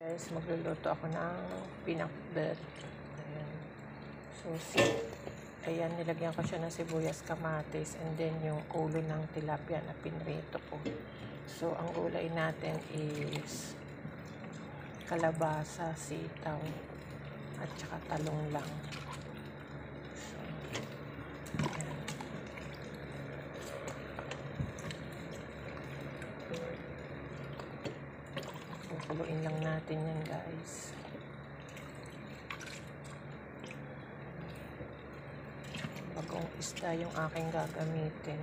Guys, magluluto ako ng pinakbet. Ayan. Susi. Ayan, nilagyan ko siya ng sibuyas, kamatis, and then yung ulo ng tilapia na pinrito ko. So, ang gulay natin is kalabasa, sitaw, at saka talong lang. So, ayan. Kukuluin lang natin yan, guys. Bagong isda yung aking gagamitin.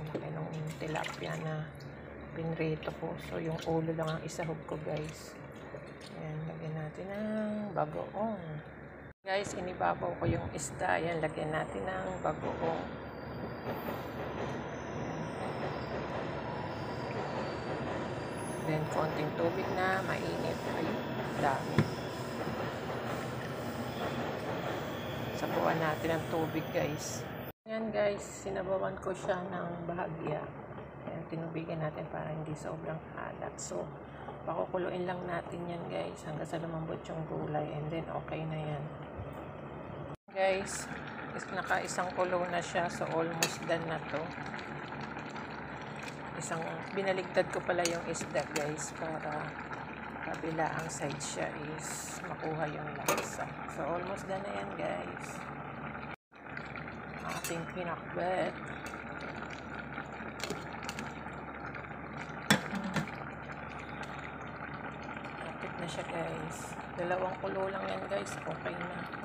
Laki ng tilapia na pinrito ko. So, yung ulo lang ang isahog ko, guys. Ayan, lagyan natin ng bagoong. Guys, inibabaw ko yung isda. Ayan, lagyan natin ng bagoong. Then, konting tubig na mainit. Ay, dami. Sabuan natin ang tubig, guys. Ayan, guys, sinabawan ko siya ng bahagya. Ayan, tinubigan natin para hindi sobrang halat. So, pakukuluin lang natin yan, guys, hanggang sa lumambot yung gulay. And then, okay na yan. Guys, naka-isang kulo na siya. So, almost done na to. Binaligtad ko pala yung isda, guys, para kabila ang side siya is makuha yung lasa. So, almost done na yan, guys. Ating pinakbet. Kapit na siya, guys. 2 kulo lang yan, guys. Okay na.